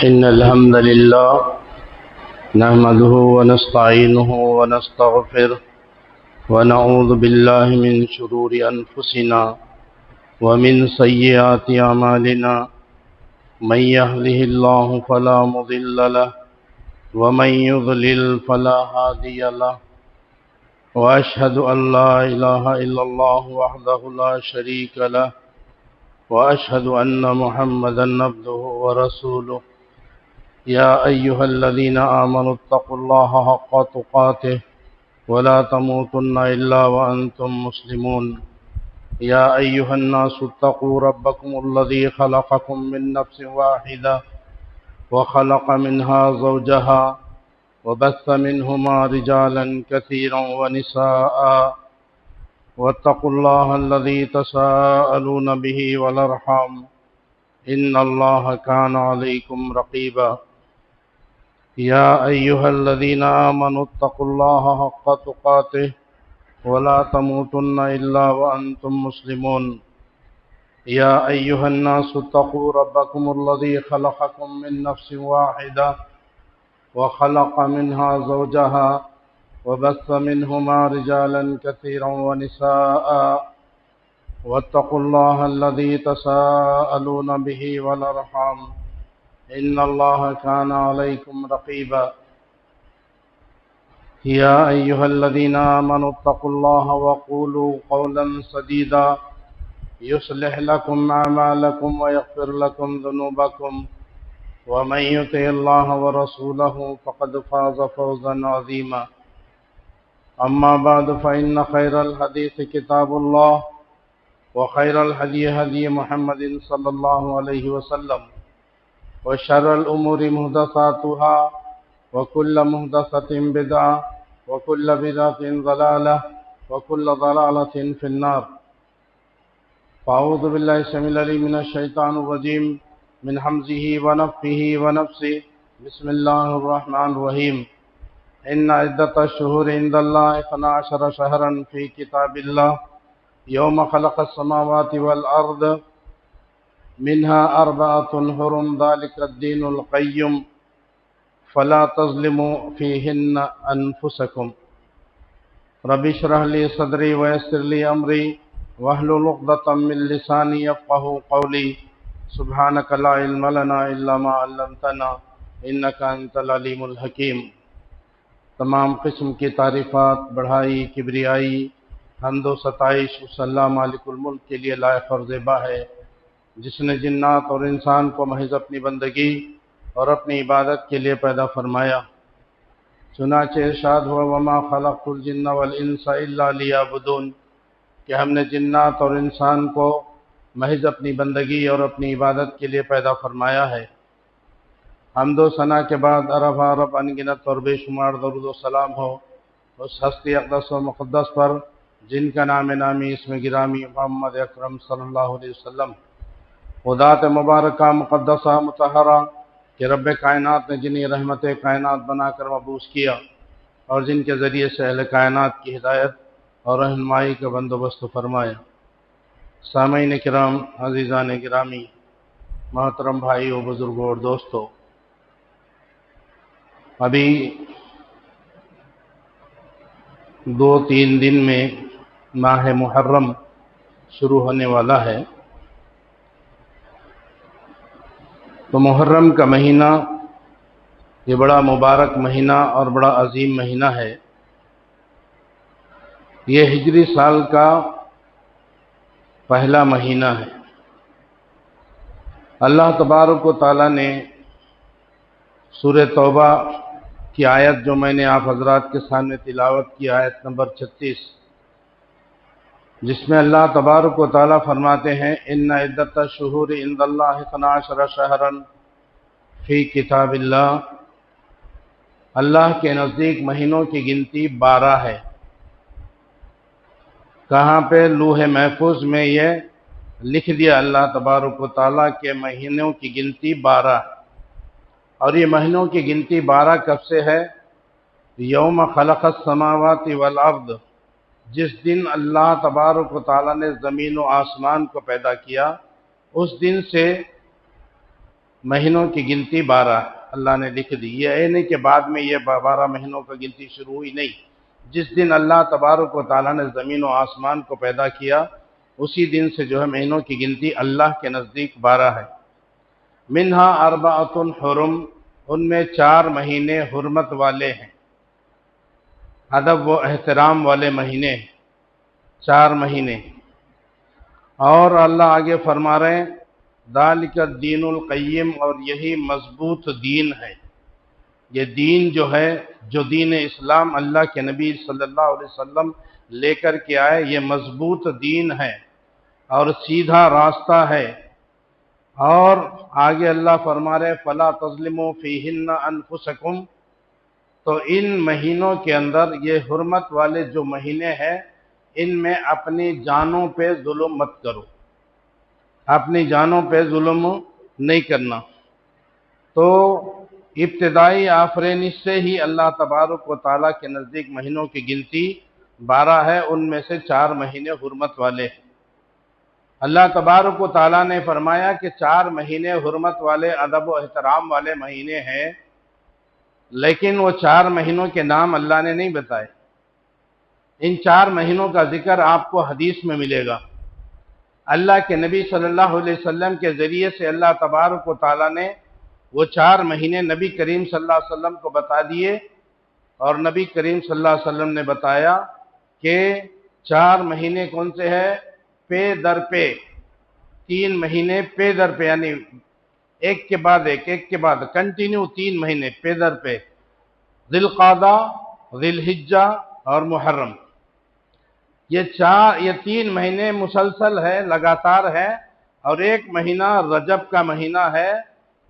إن الحمد لله نحمده ونستعينه ونستغفره ونعوذ بالله من شرور أنفسنا ومن سيئات أعمالنا من يهده الله فلا مضل له ومن يضلل فلا هادي له وأشهد أن لا إله إلا الله وحده لا شريك له وأشهد أن محمدا عبده ورسوله يا أيها الذين آمنوا اتقوا الله حق تقاته ولا تموتن إلا وأنتم مسلمون يا أيها الناس اتقوا ربكم الذي خلقكم من نفس واحدة وخلق منها زوجها وبث منهما رجالا كثيرا ونساء واتقوا الله الذي تساءلون به والأرحام إن الله كان عليكم رقيبا يا أيها الذين آمنوا اتقوا الله حق تقاته ولا تموتن إلا وأنتم مسلمون يا أيها الناس اتقوا ربكم الذي خلقكم من نفس واحدة وخلق منها زوجها وبث منهما رجالا كثيرا ونساء واتقوا الله الذي تساءلون به والأرحام إن الله كان عليكم رقيبا يا أيها الذين آمنوا اتقوا الله وقولوا قولا سديدا يصلح لكم أعمالكم ويغفر لكم ذنوبكم ومن يطع الله ورسوله فقد فاز فوزا عظيما أما بعد فإن خير الحديث كتاب الله وخير الهدي هدي محمد صلى الله عليه وسلم وشر الأمور محدثاتها وكل محدثة بدعة وكل بدعة ضلالة وكل ضلالة في النار فأعوذ بالله السميع العليم من الشيطان الرجيم من همزه ونفخه ونفثه بسم الله الرحمن الرحيم إن عدة الشهور عند الله 12 شهرا في كتاب الله يوم خلق السماوات والأرض منها 4 حرم ذلك الدين القيم فلا تظلموا فيهن أنفسكم رب اشرح لي صدري ويسر لي أمري واحلل عقدة من لساني يفقهوا قولي سبحانك لا علم لنا إلا ما علمتنا إنك أنت العليم الحكيم۔ تمام قسم کی تعریفات، بڑھائی، کبریائی، حمد و ستائش اس اللہ مالک الملک کے لیے لائق اور زیبا ہے جس نے جنات اور انسان کو محض اپنی بندگی اور اپنی عبادت کے لیے پیدا فرمایا۔ چنانچہ ارشاد ہوا وما خلقت الجن والانس الا لیعبدون، کہ ہم نے جنات اور انسان کو محض اپنی بندگی اور اپنی عبادت کے لیے پیدا فرمایا ہے۔ حمد و ثنا کے بعد عرب انگنت اور بے شمار درود و سلام ہو اس ہستی اقدس و مقدس پر جن کا نام نامی اسم گرامی محمد اکرم صلی اللہ علیہ وسلم، ذات مبارکہ مقدسہ مطہرہ کہ رب کائنات نے جنہیں رحمت کائنات بنا کر مبعوث کیا اور جن کے ذریعے سے اہل کائنات کی ہدایت اور رہنمائی کا بندوبست فرمایا۔ سامعین کرام، عزیزان گرامی، محترم بھائیو، بزرگوں اور دوستو، ابھی 2-3 دن میں ماہ محرم شروع ہونے والا ہے۔ تو محرم کا مہینہ یہ بڑا مبارک مہینہ اور بڑا عظیم مہینہ ہے۔ یہ ہجری سال کا پہلا مہینہ ہے۔ اللہ تبارک و تعالیٰ نے سورہ توبہ کی آیت جو میں نے آپ حضرات کے سامنے تلاوت کی، آیت نمبر 36، جس میں اللہ تبارک و تعالیٰ فرماتے ہیں ان عدت الشہور عند اللہ 12 شہرا فی کتاب اللہ، اللہ کے نزدیک مہینوں کی گنتی 12 ہے۔ کہاں پہ؟ لوح محفوظ میں یہ لکھ دیا اللہ تبارک و تعالیٰ کے مہینوں کی گنتی 12 ہے۔ اور یہ مہینوں کی گنتی 12 کب سے ہے؟ یوم خلق السماوات والارض، جس دن اللہ تبارک و تعالیٰ نے زمین و آسمان کو پیدا کیا، اس دن سے مہینوں کی گنتی 12 اللہ نے لکھ دی۔ یہ نہیں کہ بعد میں یہ 12 مہینوں کی گنتی شروع ہوئی، نہیں، جس دن اللہ تبارک و تعالیٰ نے زمین و آسمان کو پیدا کیا اسی دن سے جو ہے مہینوں کی گنتی اللہ کے نزدیک 12 ہے۔ منہا اربعۃ حرم، ان میں 4 مہینے حرمت والے ہیں، ادب و احترام والے مہینے، 4 مہینے۔ اور اللہ آگے فرما رہے ہیں ذالک الدین القیم، اور یہی مضبوط دین ہے۔ یہ دین جو ہے، جو دین اسلام اللہ کے نبی صلی اللہ علیہ وسلم لے کر کے آئے، یہ مضبوط دین ہے اور سیدھا راستہ ہے۔ اور آگے اللہ فرما رہے فلا تظلموا فیہن انفسکم، تو ان مہینوں کے اندر یہ حرمت والے جو مہینے ہیں ان میں اپنی جانوں پہ ظلم مت کرو، اپنی جانوں پہ ظلم نہیں کرنا۔ تو ابتدائی آفرینش سے ہی اللہ تبارک و تعالیٰ کے نزدیک مہینوں کی گنتی 12 ہے، ان میں سے 4 مہینے حرمت والے ہیں۔ اللہ تبارک و تعالیٰ نے فرمایا کہ 4 مہینے حرمت والے، ادب و احترام والے مہینے ہیں، لیکن وہ 4 مہینوں کے نام اللہ نے نہیں بتائے۔ ان 4 مہینوں کا ذکر آپ کو حدیث میں ملے گا۔ اللہ کے نبی صلی اللہ علیہ وسلم کے ذریعے سے اللہ تبارک و تعالیٰ نے وہ 4 مہینے نبی کریم صلی اللہ علیہ وسلم کو بتا دیے، اور نبی کریم صلی اللہ علیہ وسلم نے بتایا کہ 4 مہینے کون سے ہیں؟ پے در پے، 3 مہینے پے در پے، یعنی ایک کے بعد ایک کے بعد کنٹینیو 3 مہینے پے در پے، ذی القعدہ، ذی الحجہ اور محرم۔ یہ 3 مہینے مسلسل ہے، لگاتار ہے، اور ایک مہینہ رجب کا مہینہ ہے،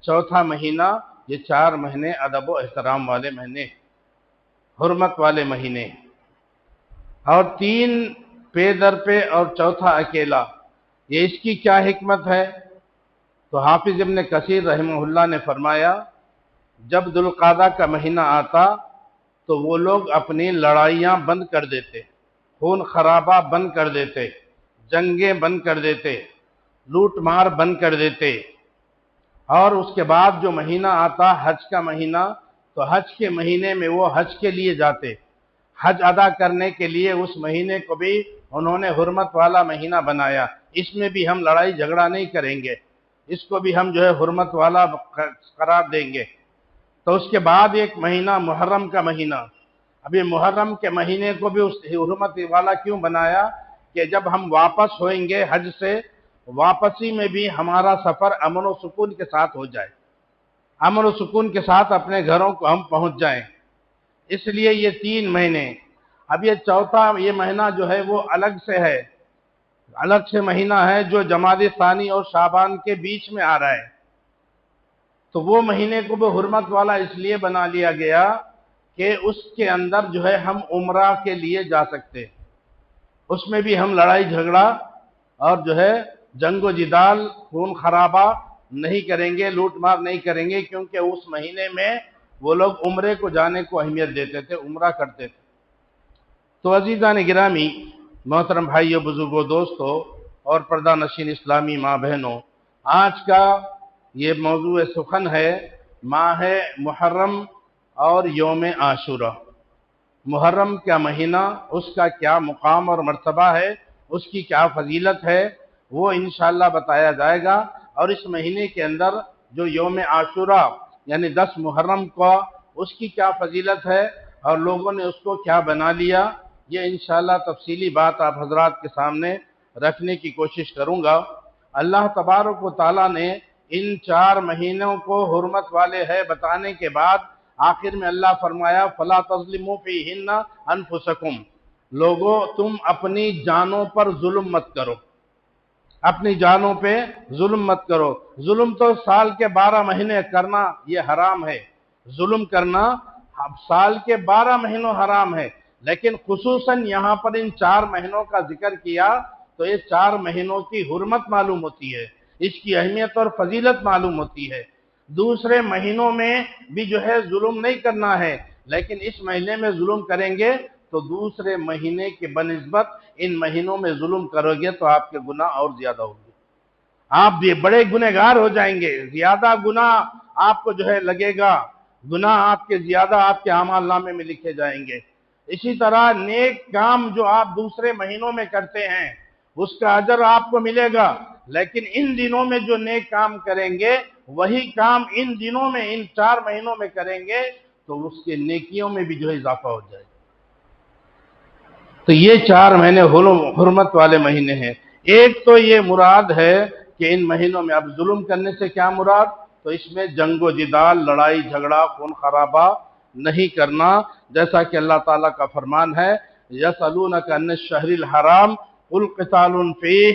چوتھا مہینہ۔ یہ 4 مہینے ادب و احترام والے مہینے، حرمت والے مہینے، اور 3 پے در پے اور چوتھا اکیلا۔ یہ اس کی کیا حکمت ہے؟ تو حافظ ابن کثیر رحمہ اللہ نے فرمایا جب ذوالقعدہ کا مہینہ آتا تو وہ لوگ اپنی لڑائیاں بند کر دیتے، خون خرابہ بند کر دیتے، جنگیں بند کر دیتے، لوٹ مار بند کر دیتے۔ اور اس کے بعد جو مہینہ آتا حج کا مہینہ، تو حج کے مہینے میں وہ حج کے لیے جاتے، حج ادا کرنے کے لیے اس مہینے کو بھی انہوں نے حرمت والا مہینہ بنایا۔ اس میں بھی ہم لڑائی جھگڑا نہیں کریں گے، اس کو بھی ہم جو ہے حرمت والا قرار دیں گے۔ تو اس کے بعد ایک مہینہ محرم کا مہینہ، ابھی محرم کے مہینے کو بھی اس حرمت والا کیوں بنایا کہ جب ہم واپس ہوئیں گے حج سے، واپسی میں بھی ہمارا سفر امن و سکون کے ساتھ ہو جائے، امن و سکون کے ساتھ اپنے گھروں کو ہم پہنچ جائیں، اس لیے یہ 3 مہینے۔ اب یہ چوتھا یہ مہینہ جو ہے وہ الگ سے ہے، الگ سے مہینہ ہے جو جمادی ثانی اور شعبان کے بیچ میں آ رہا ہے۔ تو وہ مہینے کو بھی حرمت والا اس لیے بنا لیا گیا کہ اس کے اندر جو ہے ہم عمرہ کے لیے جا سکتے، اس میں بھی ہم لڑائی جھگڑا اور جو ہے جنگ و جدال، خون خرابہ نہیں کریں گے، لوٹ مار نہیں کریں گے، کیونکہ اس مہینے میں وہ لوگ عمرے کو جانے کو اہمیت دیتے تھے، عمرہ کرتے تھے۔ تو عزیزان گرامی، محترم بھائیو، بزرگوں، دوستو اور پردہ نشین اسلامی ماں بہنوں، آج کا یہ موضوع سخن ہے ماہ محرم اور یوم عاشورہ۔ محرم کا مہینہ، اس کا کیا مقام اور مرتبہ ہے، اس کی کیا فضیلت ہے، وہ انشاءاللہ بتایا جائے گا۔ اور اس مہینے کے اندر جو یوم عاشورہ یعنی 10 محرم کو، اس کی کیا فضیلت ہے اور لوگوں نے اس کو کیا بنا لیا، یہ انشاءاللہ تفصیلی بات آپ حضرات کے سامنے رکھنے کی کوشش کروں گا۔ اللہ تبارک و تعالیٰ نے ان 4 مہینوں کو حرمت والے ہے بتانے کے بعد آخر میں اللہ فرمایا فَلَا تَظْلِمُوا فِيهِنَّ أَنفُسَكُمْ، لوگو تم اپنی جانوں پر ظلم مت کرو، اپنی جانوں پہ ظلم مت کرو۔ ظلم تو سال کے 12 مہینے کرنا یہ حرام ہے، ظلم کرنا سال کے 12 مہینوں حرام ہے، لیکن خصوصاً یہاں پر ان 4 مہینوں کا ذکر کیا تو یہ 4 مہینوں کی حرمت معلوم ہوتی ہے، اس کی اہمیت اور فضیلت معلوم ہوتی ہے۔ دوسرے مہینوں میں بھی جو ہے ظلم نہیں کرنا ہے، لیکن اس مہینے میں ظلم کریں گے تو دوسرے مہینے کے بنسبت ان مہینوں میں ظلم کرو گے تو آپ کے گناہ اور زیادہ ہوں گے۔ آپ یہ بڑے گنہگار ہو جائیں گے، زیادہ گناہ آپ کو جو ہے لگے گا، گناہ آپ کے زیادہ آپ کے اعمال نامے میں لکھے جائیں گے۔ اسی طرح نیک کام جو آپ دوسرے مہینوں میں کرتے ہیں اس کا اجر آپ کو ملے گا، لیکن ان دنوں میں جو نیک کام کریں گے وہی کام ان دنوں میں ان 4 مہینوں میں کریں گے تو اس کے نیکیوں میں بھی جو ہے اضافہ ہو جائے گا۔ تو یہ 4 مہینے حرمت والے مہینے ہیں۔ ایک تو یہ مراد ہے کہ ان مہینوں میں اب ظلم کرنے سے کیا مراد؟ تو اس میں جنگ و جدال، لڑائی جھگڑا، خون خرابہ نہیں کرنا، جیسا کہ اللہ تعالیٰ کا فرمان ہے یسألونک عن الشہر الحرام قل قتال فیہ،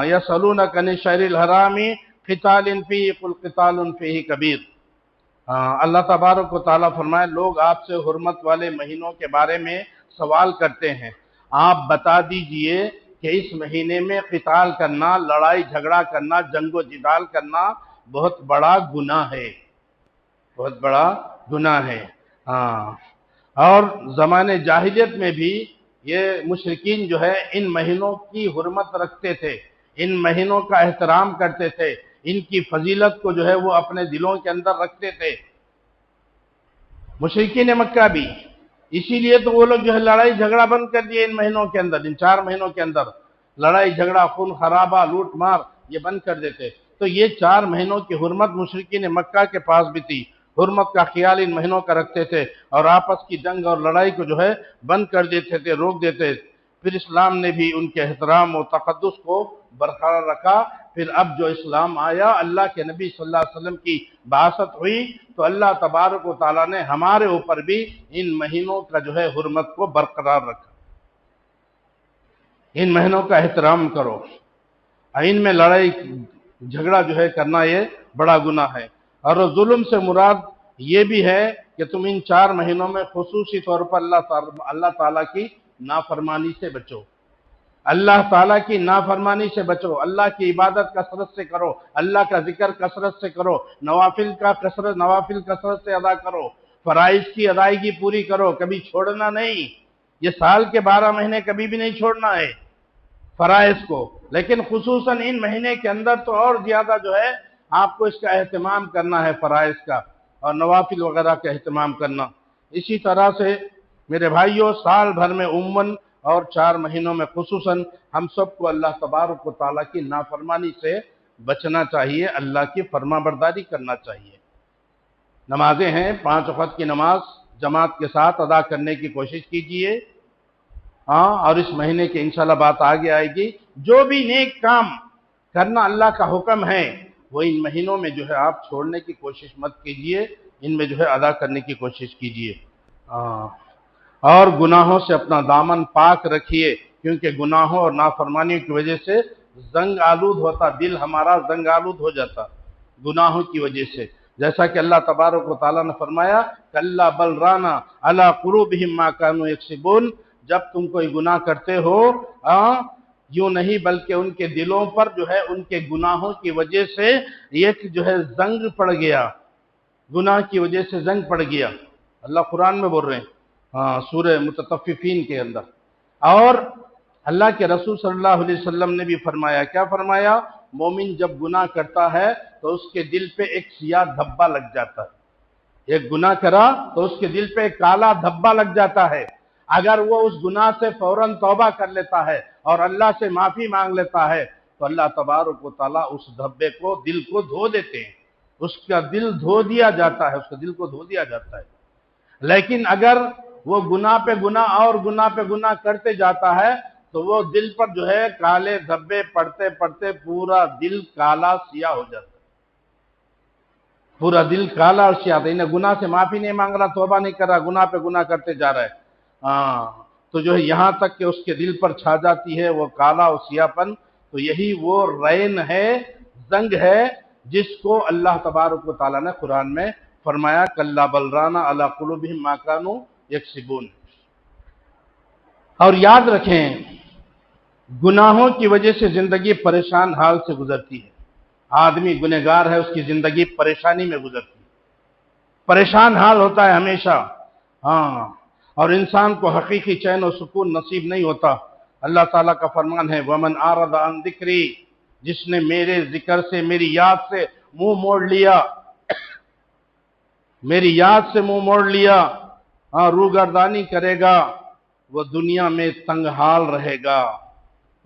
یسألونک عن الشہر الحرام قتال فیہ قل قتال فیہ کبیر۔ اللہ تبارک و تعالیٰ فرمائے لوگ آپ سے حرمت والے مہینوں کے بارے میں سوال کرتے ہیں، آپ بتا دیجئے کہ اس مہینے میں قتال کرنا، لڑائی جھگڑا کرنا، جنگ و جدال کرنا بہت بڑا گناہ ہے، بہت بڑا گناہ ہے۔ اور زمانے جاہلیت میں بھی یہ مشرکین جو ہے ان مہینوں کی حرمت رکھتے تھے، ان مہینوں کا احترام کرتے تھے، ان کی فضیلت کو جو ہے وہ اپنے دلوں کے اندر رکھتے تھے، مشرکین مکہ بھی۔ اسی لیے تو وہ لوگ جو ہے لڑائی جھگڑا بند کر دیے ان مہینوں کے اندر، ان 4 مہینوں کے اندر لڑائی جھگڑا، خون خرابہ، لوٹ مار یہ بند کر دیتے۔ تو یہ 4 مہینوں کی حرمت مشرکین مکہ کے پاس بھی تھی، حرمت کا خیال ان مہینوں کا رکھتے تھے اور آپس کی جنگ اور لڑائی کو جو ہے بند کر دیتے تھے، روک دیتے۔ پھر اسلام نے بھی ان کے احترام و تقدس کو برقرار رکھا۔ پھر اب جو اسلام آیا، اللہ کے نبی صلی اللہ علیہ وسلم کی بعثت ہوئی تو اللہ تبارک و تعالیٰ نے ہمارے اوپر بھی ان مہینوں کا جو ہے حرمت کو برقرار رکھا۔ ان مہینوں کا احترام کرو، ان میں لڑائی جھگڑا جو ہے کرنا یہ بڑا گناہ ہے۔ اور ظلم سے مراد یہ بھی ہے کہ تم ان 4 مہینوں میں خصوصی طور پر اللہ تعالیٰ کی نافرمانی سے بچو، اللہ تعالیٰ کی نافرمانی سے بچو، اللہ کی عبادت کثرت سے کرو، اللہ کا ذکر کثرت سے کرو، نوافل کثرت سے ادا کرو، فرائض کی ادائیگی پوری کرو، کبھی چھوڑنا نہیں۔ یہ سال کے 12 مہینے کبھی بھی نہیں چھوڑنا ہے فرائض کو، لیکن خصوصاً ان مہینے کے اندر تو اور زیادہ جو ہے آپ کو اس کا اہتمام کرنا ہے، فرائض کا اور نوافل وغیرہ کا اہتمام کرنا۔ اسی طرح سے میرے بھائیوں سال بھر میں عموماً اور 4 مہینوں میں خصوصاً ہم سب کو اللہ تبارک و تعالیٰ کی نافرمانی سے بچنا چاہیے، اللہ کی فرما برداری کرنا چاہیے۔ نمازیں ہیں، 5 وقت کی نماز جماعت کے ساتھ ادا کرنے کی کوشش کیجیے، اور اس مہینے کی انشاءاللہ بات آگے آئے گی۔ جو بھی نیک کام کرنا اللہ کا حکم ہے وہ ان مہینوں میں جو ہے آپ چھوڑنے کی کوشش مت کیجیے، ان میں جو ہے ادا کرنے کی کوشش کیجیے۔ اور گناہوں سے اپنا دامن پاک رکھیے، کیونکہ گناہوں اور نافرمانیوں کی وجہ سے زنگ آلود ہوتا، دل ہمارا زنگ آلود ہو جاتا گناہوں کی وجہ سے، جیسا کہ اللہ تبارک و تعالیٰ نے فرمایا کَلَّا بَلْ رَانَ عَلَىٰ قُلُوبِهِمْ مَا كَانُوا يَكْسِبُونَ، جب تم کوئی گناہ کرتے ہو یوں نہیں بلکہ ان کے دلوں پر جو ہے ان کے گناہوں کی وجہ سے ایک جو ہے زنگ پڑ گیا، گناہ کی وجہ سے زنگ پڑ گیا۔ اللہ قرآن میں بول رہے ہیں سورہ متطففین کے اندر۔ اور اللہ کے رسول صلی اللہ علیہ وسلم نے بھی فرمایا، کیا فرمایا؟ مومن جب گناہ کرتا ہے تو اس کے دل پہ ایک سیاہ دھبا لگ جاتا ہے، ایک گناہ کرا تو اس کے دل پہ ایک کالا دھبا لگ جاتا ہے۔ اگر وہ اس گناہ سے فوراً توبہ کر لیتا ہے اور اللہ سے معافی مانگ لیتا ہے تو اللہ تبارک و تعالیٰ اس دھبے کو، دل کو دھو دیتے ہیں، اس کا دل دھو دیا جاتا ہے، اس کے دل کو دھو دیا جاتا ہے۔ لیکن اگر وہ گناہ پہ گناہ اور گناہ پہ گناہ کرتے جاتا ہے تو وہ دل پر جو ہے کالے دھبے پڑتے پڑتے پورا دل کالا سیاہ ہو جاتا ہے، پورا دل کالا اور سیاہ ہے۔ انہیں گناہ سے معافی نہیں مانگ رہا، توبہ نہیں کر رہا، گناہ پہ گناہ کرتے جا رہا ہے، تو جو ہے یہاں تک کہ اس کے دل پر چھا جاتی ہے وہ کالا اور سیاہ پن، تو یہی وہ رین ہے، زنگ ہے، جس کو اللہ تبارک و تعالیٰ نے قرآن میں فرمایا کَلَّا بَلْ رَانَ عَلَىٰ قُلُوبِهِمْ مَا كَانُوا يَكْسِبُونَ۔ اور یاد رکھیں گناہوں کی وجہ سے زندگی پریشان حال سے گزرتی ہے، آدمی گنہگار ہے، اس کی زندگی پریشانی میں گزرتی ہے، پریشان حال ہوتا ہے ہمیشہ، اور انسان کو حقیقی چین و سکون نصیب نہیں ہوتا۔ اللہ تعالیٰ کا فرمان ہے وَمَنْ أَعْرَضَ عَنْ ذِكْرِي، جس نے میرے ذکر سے، میری یاد سے منہ موڑ لیا، میری یاد سے منہ موڑ لیا، روگردانی کرے گا، وہ دنیا میں تنگ حال رہے گا۔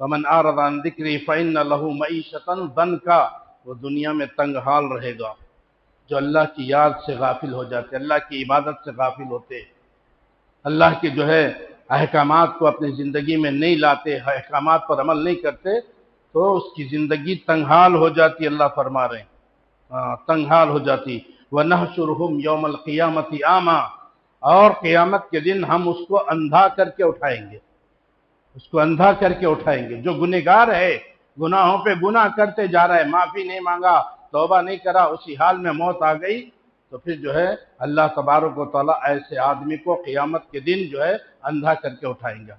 ومن اعرض عن ذکری فإن له معیشۃ ضنکا، وہ دنیا میں تنگ حال رہے گا۔ جو اللہ کی یاد سے غافل ہو جاتے، اللہ کی عبادت سے غافل ہوتے، اللہ کے جو ہے احکامات کو اپنی زندگی میں نہیں لاتے، احکامات پر عمل نہیں کرتے، تو اس کی زندگی تنگ حال ہو جاتی، اللہ فرما رہے ہیں، تنگ حال ہو جاتی۔ وَنَحْشُرُهُمْ يَوْمَ الْقِيَامَةِ أَعْمَى، اور قیامت کے دن ہم اس کو اندھا کر کے اٹھائیں گے، اس کو اندھا کر کے اٹھائیں گے۔ جو گنہگار ہے، گناہوں پہ گناہ کرتے جا رہا ہے، معافی نہیں مانگا، توبہ نہیں کرا، اسی حال میں موت آ گئی، تو پھر جو ہے اللہ تبارک و تعالیٰ ایسے آدمی کو قیامت کے دن جو ہے اندھا کر کے اٹھائیں گا۔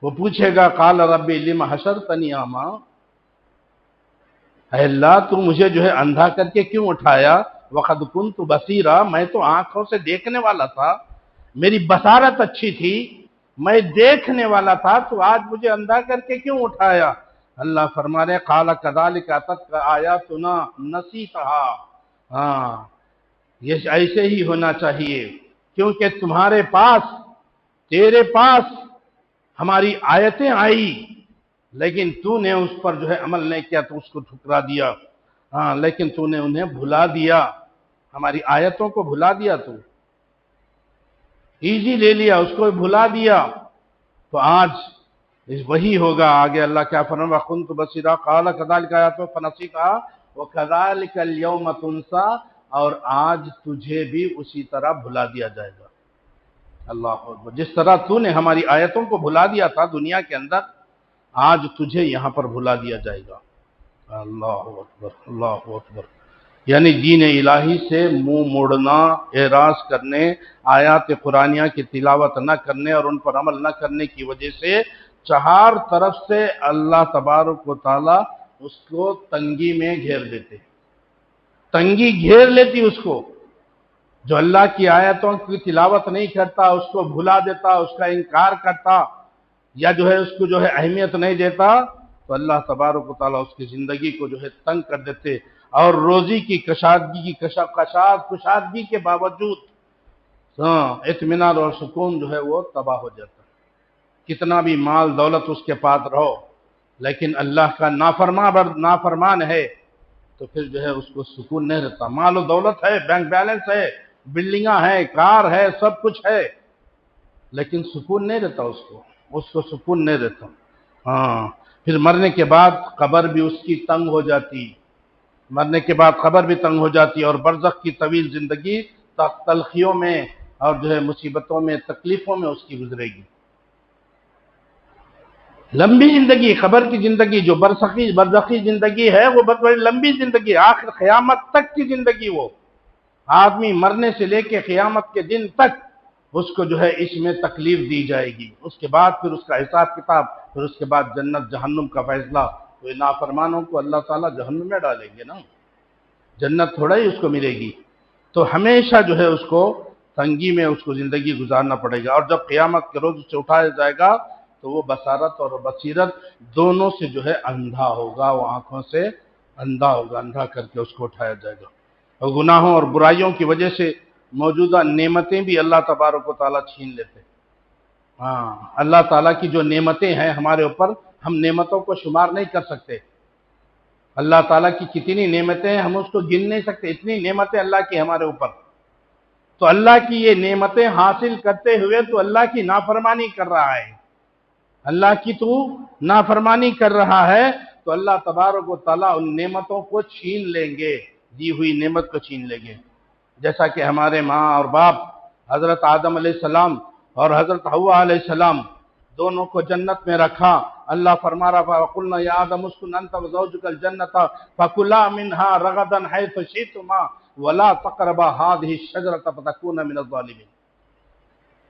وہ پوچھے گا قال ربی لم حشرتنی اعمی، اے اللہ تو مجھے جو ہے اندھا کر کے کیوں اٹھایا؟ وقد کنت بصیرا، میں تو آنکھوں سے دیکھنے والا تھا، میری بصارت اچھی تھی، میں دیکھنے والا تھا، تو آج مجھے اندھا کر کے کیوں اٹھایا؟ اللہ فرما رہے قال کذالک اتتک آیاتنا نسیتھا، یہ ایسے ہی ہونا چاہیے، کیونکہ تمہارے پاس، تیرے پاس ہماری آیتیں آئی، لیکن تو نے اس پر جو ہے عمل نہیں کیا، تو اس کو ٹھکرا دیا، لیکن تو نے انہیں بھلا دیا، ہماری آیتوں کو بھلا دیا، تو ایزی لے لیا، اس کو بھلا دیا، تو آج وہی ہوگا۔ آگے اللہ کیا فرمایا وَكُنْتُ بَصِيرًا قَالَ كَذَلِكَ آیَاتُنَا فَنَسِيتَهَا وَكَذَلِكَ الْيَوْمَ تُنْسَىٰ، اور آج تجھے بھی اسی طرح بھلا دیا جائے گا۔ اللہ اکبر، جس طرح تو نے ہماری آیتوں کو بھلا دیا تھا دنیا کے اندر، آج تجھے یہاں پر بھلا دیا جائے گا۔ اللہ اکبر، اللہ اکبر، یعنی دین الہی سے منہ موڑنا، اعراض کرنے، آیات قرآنیہ کی تلاوت نہ کرنے اور ان پر عمل نہ کرنے کی وجہ سے چہار طرف سے اللہ تبارک و تعالی اس کو تنگی میں گھیر دیتے، تنگی گھیر لیتی اس کو۔ جو اللہ کی آیتوں کی تلاوت نہیں کرتا، اس کو بھلا دیتا، اس کا انکار کرتا، یا جو ہے اس کو جو ہے اہمیت نہیں دیتا، تو اللہ تبارک و تعالیٰ اس کی زندگی کو جو ہے تنگ کر دیتے، اور روزی کی کشادگی کے باوجود اطمینان اور سکون جو ہے وہ تباہ ہو جاتا ہے۔ کتنا بھی مال دولت اس کے پاس رہو، لیکن اللہ کا نافرمان ہے، تو پھر جو ہے اس کو سکون نہیں رہتا۔ مال و دولت ہے، بینک بیلنس ہے، بلڈنگاں ہے، کار ہے، سب کچھ ہے، لیکن سکون نہیں رہتا، اس کو سکون نہیں رہتا۔ پھر مرنے کے بعد قبر بھی اس کی تنگ ہو جاتی، مرنے کے بعد قبر بھی تنگ ہو جاتی، اور برزخ کی طویل زندگی تلخیوں میں اور جو ہے مصیبتوں میں، تکلیفوں میں اس کی گزرے گی۔ لمبی زندگی، قبر کی زندگی، جو برزخی زندگی ہے، وہ بہت بڑی لمبی زندگی، آخر قیامت تک کی زندگی۔ وہ آدمی مرنے سے لے کے قیامت کے دن تک اس کو جو ہے اس میں تکلیف دی جائے گی، اس کے بعد پھر اس کا حساب کتاب، پھر اس کے بعد جنت جہنم کا فیصلہ۔ تو نافرمانوں کو اللہ تعالیٰ جہنم میں ڈالیں گے نا، جنت تھوڑا ہی اس کو ملے گی۔ تو ہمیشہ جو ہے اس کو تنگی میں اس کو زندگی گزارنا پڑے گا، اور جب قیامت کے روز اسے اٹھایا جائے گا تو وہ بصارت اور بصیرت دونوں سے جو ہے اندھا ہوگا، وہ آنکھوں سے اندھا ہوگا، اندھا کر کے اس کو اٹھایا جائے گا۔ اور گناہوں اور برائیوں کی وجہ سے موجودہ نعمتیں بھی اللہ تبارک و تعالیٰ چھین لیتے۔ اللہ تعالیٰ کی جو نعمتیں ہیں ہمارے اوپر، ہم نعمتوں کو شمار نہیں کر سکتے۔ اللہ تعالیٰ کی کتنی نعمتیں ہیں، ہم اس کو گن نہیں سکتے، اتنی نعمتیں اللہ کی ہمارے اوپر۔ تو اللہ کی یہ نعمتیں حاصل کرتے ہوئے تو اللہ کی نافرمانی کر رہا ہے، اللہ کی تو نافرمانی کر رہا ہے، تو اللہ تبارک و تعالیٰ ان نعمتوں کو چھین لیں گے، دی ہوئی نعمت کو چھین لیں گے۔ جیسا کہ ہمارے ماں اور باپ حضرت آدم علیہ السلام اور حضرت حوا علیہ السلام دونوں کو جنت میں رکھا، اللہ فرما رہا وَقُلْنَا يَا آدَمُ اسْكُنْ أَنْتَ وَزَوْجُكَ الْجَنَّةَ فَكُلَا مِنْهَا رَغَدًا حَيْثُ شِئْتُمَا وَلَا تَقْرَبَا هَٰذِهِ الشَّجَرَةَ فَتَكُونَا مِنَ الظَّالِمِينَ۔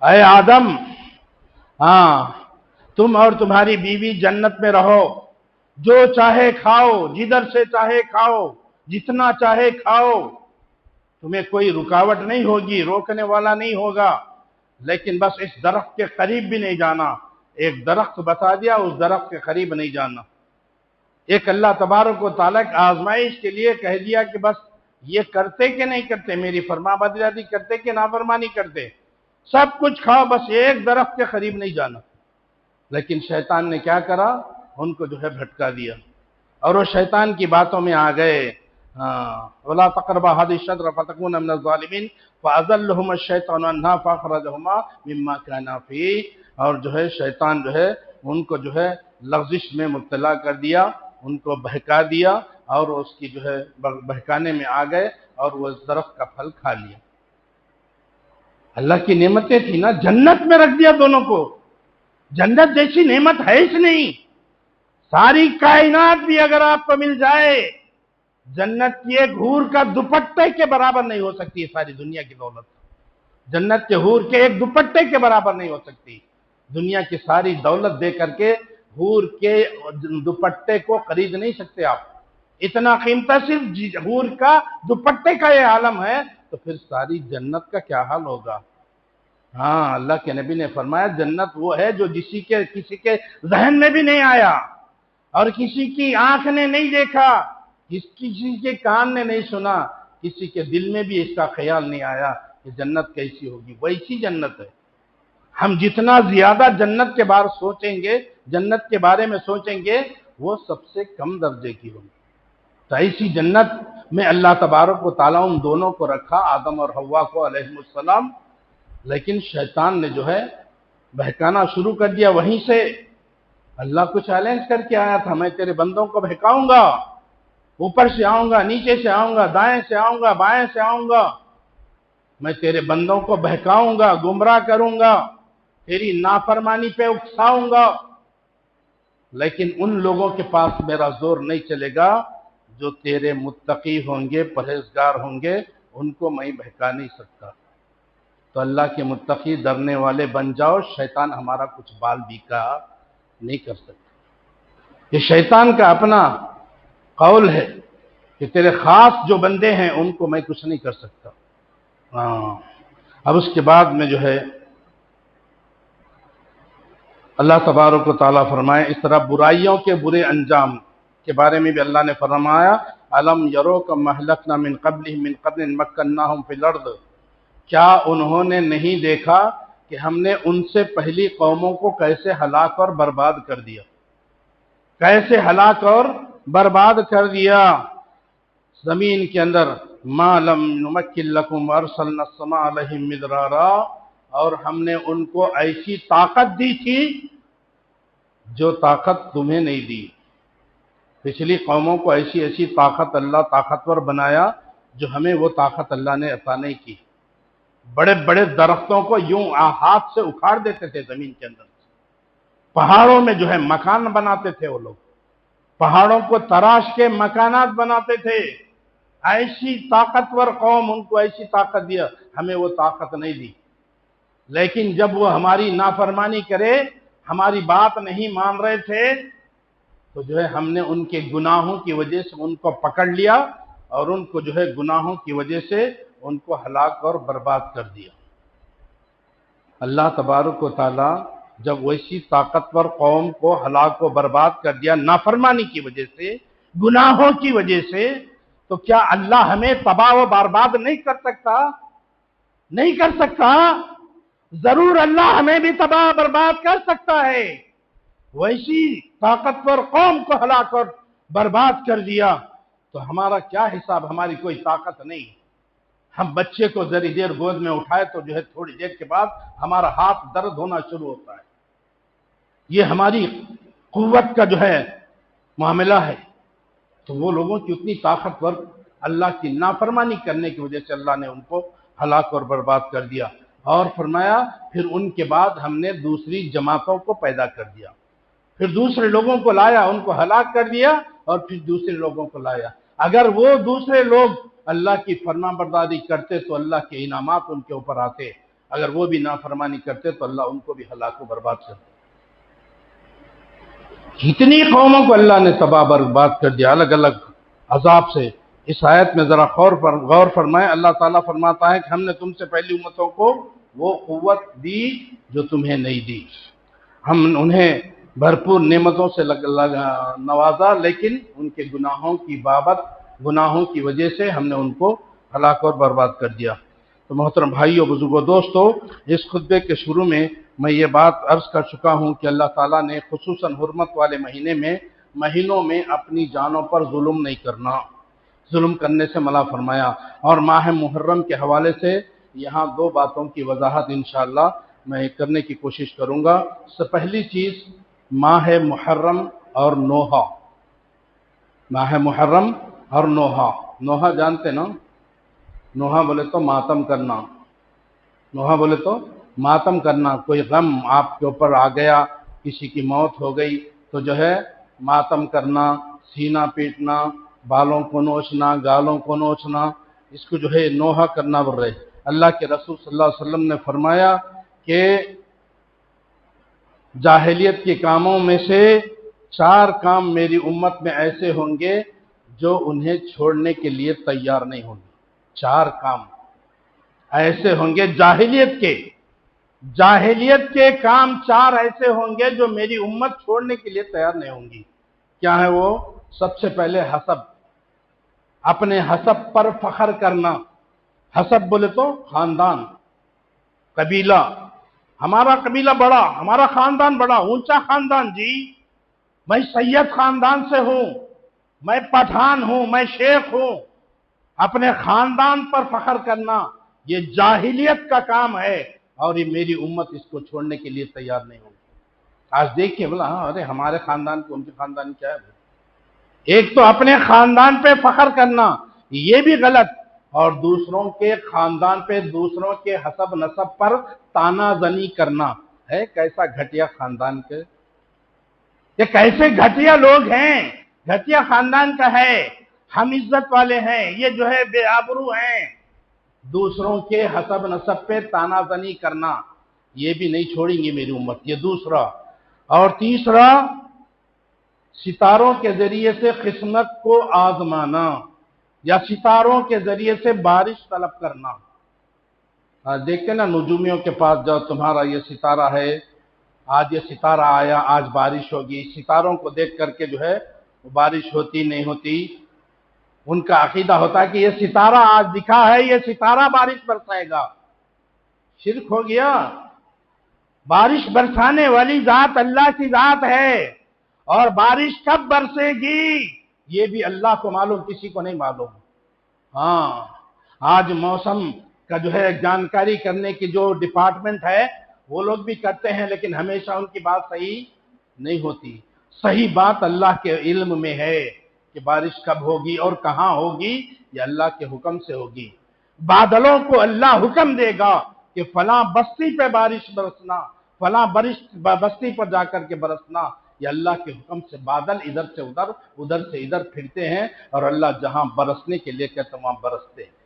اے آدم، تم اور تمہاری بیوی جنت میں رہو، جو چاہے کھاؤ، جدھر سے چاہے کھاؤ، جتنا چاہے کھاؤ، تمہیں کوئی رکاوٹ نہیں ہوگی، روکنے والا نہیں ہوگا، لیکن بس اس درخت کے قریب بھی نہیں جانا۔ ایک درخت بتا دیا، اس درخت کے قریب نہیں جانا۔ ایک اللہ تبارک و تعالیٰ کی آزمائش کے لیے کہہ دیا کہ بس یہ کرتے کہ نہیں کرتے، میری فرما برداری کرتے کہ نافرمانی کرتے، سب کچھ کھاؤ بس ایک درخت کے قریب نہیں جانا۔ لیکن شیطان نے کیا کرا، ان کو جو ہے بھٹکا دیا، اور وہ شیطان کی باتوں میں آ گئے۔ وَلَا تَقْرَبَا هَذِهِ الشَّجَرَةَ فَتَكُونَ مِنَ الظَّالِمِينَ فَأَزَلَّهُمَا الشَّيْطَانُ عَنْهَا فَأَخْرَجَهُمَا مِمَّا كَانَا فِيهِ، اور جو ہے شیطان جو ہے ان کو جو ہے لغزش میں مبتلا کر دیا، ان کو بہکا دیا، اور اس کی جو ہے بہکانے میں آ گئے اور وہ اس درخت کا پھل کھا لیا۔ اللہ کی نعمتیں تھی نا، جنت میں رکھ دیا دونوں کو۔ جنت جیسی نعمت ہے ہی نہیں، ساری کائنات بھی اگر آپ کو مل جائے، جنت کی ایک حور کا دوپٹے کے برابر نہیں ہو سکتی ہے ساری دنیا کی دولت۔ جنت کے حور کے ایک دوپٹے کے برابر نہیں ہو سکتی۔ دنیا کی ساری دولت دے کر کے حور کے دوپٹے کو خرید نہیں سکتے آپ۔ اتنا قیمتی صرف حور کا دوپٹے کا یہ عالم ہے، تو پھر ساری جنت کا کیا حال ہوگا؟ ہاں، اللہ کے نبی نے فرمایا جنت وہ ہے جو کسی کے ذہن میں بھی نہیں آیا، اور کسی کی آنکھ نے نہیں دیکھا، کسی کے کان نے نہیں سنا، کسی کے دل میں بھی اس کا خیال نہیں آیا کہ جنت کیسی ہوگی۔ ویسی جنت ہے۔ ہم جتنا زیادہ جنت کے بارے سوچیں گے، جنت کے بارے میں سوچیں گے، وہ سب سے کم درجے کی ہوگی۔ تو ایسی جنت میں اللہ تبارک و تعالیٰ ان دونوں کو رکھا، آدم اور حوا کو علیہ السلام، لیکن شیطان نے جو ہے بہکانا شروع کر دیا۔ وہیں سے اللہ کو چیلنج کر کے آیا تھا، میں تیرے بندوں کو بہکاؤں گا، اوپر سے آؤں گا، نیچے سے آؤں گا، دائیں سے آؤں گا، بائیں سے آؤں گا، میں تیرے بندوں کو بہکاؤں گا، گمراہ کروں گا، تیری نافرمانی پہ اکساؤں گا، لیکن ان لوگوں کے پاس میرا زور نہیں چلے گا جو تیرے متقی ہوں گے، پرہیزگار ہوں گے، ان کو میں بہکا نہیں سکتا۔ تو اللہ کے متقی ڈرنے والے بن جاؤ، شیطان ہمارا کچھ بال بیکا نہیں کر سکتا۔ یہ شیطان کا اپنا قول ہے کہ تیرے خاص جو بندے ہیں ان کو میں کچھ نہیں کر سکتا۔ اب اس کے بعد میں جو ہے اللہ تبارک و تعالیٰ فرمائے، اس طرح برائیوں کے برے انجام کے بارے میں بھی اللہ نے فرمایا، الم یرو کم اہلکنا من قبلہم من قرن مکناہم فی الارض، کیا انہوں نے نہیں دیکھا کہ ہم نے ان سے پہلی قوموں کو کیسے ہلاک اور برباد کر دیا، کیسے ہلاک اور برباد کر دیا زمین کے اندر۔ ما لم نمکن لکم ارسلنا السماء علیہم مدرارا، اور ہم نے ان کو ایسی طاقت دی تھی جو طاقت تمہیں نہیں دی۔ پچھلی قوموں کو ایسی طاقت اللہ طاقتور بنایا جو ہمیں وہ طاقت اللہ نے عطا نہیں کی۔ بڑے بڑے درختوں کو یوں ہاتھ سے اکھاڑ دیتے تھے زمین کے اندر، پہاڑوں میں جو ہے مکان بناتے تھے وہ لوگ، پہاڑوں کو تراش کے مکانات بناتے تھے۔ ایسی طاقتور قوم، ان کو ایسی طاقت دیا، ہمیں وہ طاقت نہیں دی۔ لیکن جب وہ ہماری نافرمانی کرے، ہماری بات نہیں مان رہے تھے، تو جو ہے ہم نے ان کے گناہوں کی وجہ سے ان کو پکڑ لیا، اور ان کو جو ہے گناہوں کی وجہ سے ان کو ہلاک اور برباد کر دیا۔ اللہ تبارک و تعالی جب ویسی طاقتور قوم کو ہلاک و برباد کر دیا نافرمانی کی وجہ سے، گناہوں کی وجہ سے، تو کیا اللہ ہمیں تباہ و برباد نہیں کر سکتا؟ نہیں کر سکتا؟ ضرور اللہ ہمیں بھی تباہ و برباد کر سکتا ہے۔ ویسی طاقتور قوم کو ہلاک اور برباد کر دیا، تو ہمارا کیا حساب؟ ہماری کوئی طاقت نہیں۔ ہم بچے کو ذری دیر گود میں اٹھائے تو جو ہے تھوڑی دیر کے بعد ہمارا ہاتھ درد ہونا شروع ہوتا ہے۔ یہ ہماری قوت کا جو ہے معاملہ ہے۔ تو وہ لوگوں کی اتنی طاقتور، اللہ کی نافرمانی کرنے کی وجہ سے اللہ نے ان کو ہلاک اور برباد کر دیا۔ اور فرمایا پھر ان کے بعد ہم نے دوسری جماعتوں کو پیدا کر دیا، پھر دوسرے لوگوں کو لایا، ان کو ہلاک کر دیا، اور پھر دوسرے لوگوں کو لایا۔ اگر وہ دوسرے لوگ اللہ کی فرما برداری کرتے تو اللہ کے انعامات ان کے اوپر آتے، اگر وہ بھی نافرمانی کرتے تو اللہ ان کو بھی ہلاک و برباد کرتے۔ کتنی قوموں کو اللہ نے تباہ برباد کر دیا الگ الگ عذاب سے۔ اس آیت میں ذرا غور فرمائیں، اللہ تعالیٰ فرماتا ہے کہ ہم نے تم سے پہلی امتوں کو وہ قوت دی جو تمہیں نہیں دی، ہم انہیں بھرپور نعمتوں سے نوازا، لیکن ان کے گناہوں کی بابت، گناہوں کی وجہ سے ہم نے ان کو ہلاک اور برباد کر دیا۔ تو محترم بھائیو، بزرگوں، دوستو، اس خطبے کے شروع میں یہ بات عرض کر چکا ہوں کہ اللہ تعالیٰ نے خصوصاً حرمت والے مہینوں میں اپنی جانوں پر ظلم نہیں کرنا، ظلم کرنے سے منع فرمایا۔ اور ماہ محرم کے حوالے سے یہاں دو باتوں کی وضاحت انشاءاللہ میں کرنے کی کوشش کروں گا۔ سب سے پہلی چیز ماہ محرم اور نوحہ، ماہ محرم اور نوحہ۔ نوحہ جانتے نا؟ نوحہ بولے تو ماتم کرنا، نوحہ بولے تو ماتم کرنا، کوئی غم آپ کے اوپر آ گیا، کسی کی موت ہو گئی تو جو ہے ماتم کرنا، سینہ پیٹنا، بالوں کو نوچنا، گالوں کو نوچنا، اس کو جو ہے نوحہ کرنا بول رہے۔ اللہ کے رسول صلی اللہ علیہ وسلم نے فرمایا کہ جاہلیت کے کاموں میں سے 4 کام میری امت میں ایسے ہوں گے جو انہیں چھوڑنے کے لیے تیار نہیں ہوں گے۔ 4 کام ایسے ہوں گے جاہلیت کے کام 4 ایسے ہوں گے جو میری امت چھوڑنے کے لیے تیار نہیں ہوں گی۔ کیا ہے وہ؟ سب سے پہلے حسب، اپنے حسب پر فخر کرنا۔ حسب بولے تو خاندان، قبیلہ، ہمارا قبیلہ بڑا، ہمارا خاندان بڑا، اونچا خاندان جی، میں سید خاندان سے ہوں، میں پٹھان ہوں، میں شیخ ہوں۔ اپنے خاندان پر فخر کرنا یہ جاہلیت کا کام ہے، اور یہ میری امت اس کو چھوڑنے کے لیے تیار نہیں ہوگی۔ آج دیکھیے بولا ارے ہمارے خاندان کو ان کے خاندان کیا ہے؟ ایک تو اپنے خاندان پہ فخر کرنا یہ بھی غلط، اور دوسروں کے خاندان پہ، دوسروں کے حسب نسب پر تانا زنی کرنا ہے۔ کیسا گھٹیا خاندان کے، یہ کیسے گھٹیا لوگ ہیں، گھٹیا خاندان کا ہے، ہم عزت والے ہیں، یہ جو ہے بے آبرو ہیں۔ دوسروں کے حسب نسب پہ تانا زنی کرنا یہ بھی نہیں چھوڑیں گی میری امت، یہ دوسرا۔ اور تیسرا، ستاروں کے ذریعے سے قسمت کو آزمانا، یا ستاروں کے ذریعے سے بارش طلب کرنا۔ دیکھتے نا نجومیوں کے پاس جاؤ، تمہارا یہ ستارہ ہے، آج یہ ستارہ آیا، آج بارش ہوگی۔ ستاروں کو دیکھ کر کے جو ہے بارش ہوتی نہیں ہوتی، ان کا عقیدہ ہوتا ہے کہ یہ ستارہ آج دکھا ہے، یہ ستارہ بارش برسائے گا۔ شرک ہو گیا۔ بارش برسانے والی ذات اللہ کی ذات ہے، اور بارش کب برسے گی یہ بھی اللہ کو معلوم، کسی کو نہیں معلوم۔ ہاں، آج موسم کا جو ہے جانکاری کرنے کی جو ڈپارٹمنٹ ہے وہ لوگ بھی کرتے ہیں، لیکن ہمیشہ ان کی بات صحیح نہیں ہوتی۔ صحیح بات اللہ کے علم میں ہے کہ بارش کب ہوگی اور کہاں ہوگی، یہ اللہ کے حکم سے ہوگی۔ بادلوں کو اللہ حکم دے گا کہ فلاں بستی پہ بارش برسنا، فلاں بستی پر جا کر کے برسنا، یہ اللہ کے حکم سے بادل ادھر سے ادھر، ادھر سے ادھر پھرتے ہیں، اور اللہ جہاں برسنے کے لیے کہتے ہیں وہاں برستے ہیں۔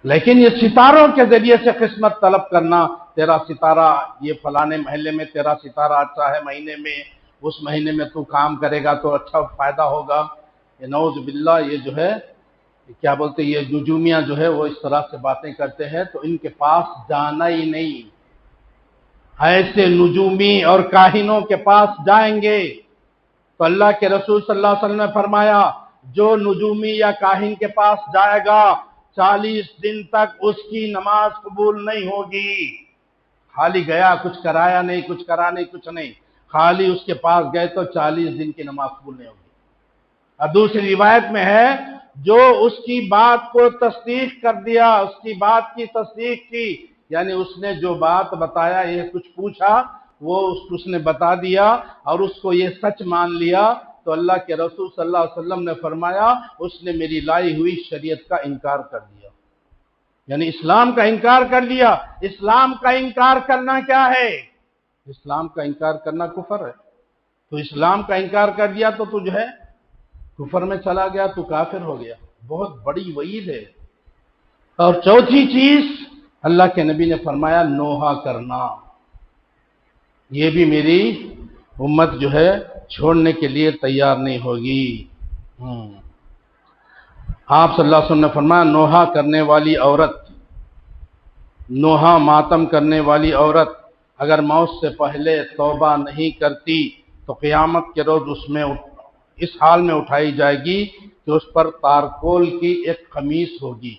لیکن یہ ستاروں کے ذریعے سے قسمت طلب کرنا، تیرا ستارہ یہ فلانے محلے میں، تیرا ستارہ اچھا ہے مہینے میں، اس مہینے میں تو کام کرے گا تو اچھا فائدہ ہوگا، یہ نعوذ باللہ، یہ جو ہے کیا بولتے ہیں، یہ نجومیاں جو ہے وہ اس طرح سے باتیں کرتے ہیں، تو ان کے پاس جانا ہی نہیں۔ ایسے نجومی اور کاہنوں کے پاس جائیں گے تو اللہ کے رسول صلی اللہ علیہ وسلم نے فرمایا جو نجومی یا کاہن کے پاس جائے گا 40 دن تک اس کی نماز قبول نہیں ہوگی۔ خالی گیا، کچھ کرایا نہیں، کچھ کرا نہیں، کچھ نہیں، خالی اس کے پاس گئے تو 40 دن کی نماز قبول نہیں ہوگی۔ اور دوسری روایت میں ہے جو اس کی بات کو تصدیق کر دیا، اس کی بات کی تصدیق کی، یعنی اس نے جو بات بتایا، یہ کچھ پوچھا وہ اس نے بتا دیا اور اس کو یہ سچ مان لیا، تو اللہ کے رسول صلی اللہ علیہ وسلم نے فرمایا اس نے میری لائی ہوئی شریعت کا انکار کر دیا، یعنی اسلام کا انکار کر لیا۔ اسلام کا انکار کرنا کیا ہے؟ اسلام کا انکار کرنا کفر ہے۔ تو اسلام کا انکار کر دیا تو جو ہے کفر میں چلا گیا، تو کافر ہو گیا، بہت بڑی وعید ہے۔ اور چوتھی چیز اللہ کے نبی نے فرمایا نوحہ کرنا، یہ بھی میری امت جو ہے چھوڑنے کے لیے تیار نہیں ہوگی۔ آپ صلی اللہ علیہ وسلم نے فرمایا نوحہ کرنے والی عورت، نوحہ ماتم کرنے والی عورت اگر موت سے پہلے توبہ نہیں کرتی تو قیامت کے روز اس حال میں اٹھائی جائے گی کہ اس پر تارکول کی ایک قمیص ہوگی۔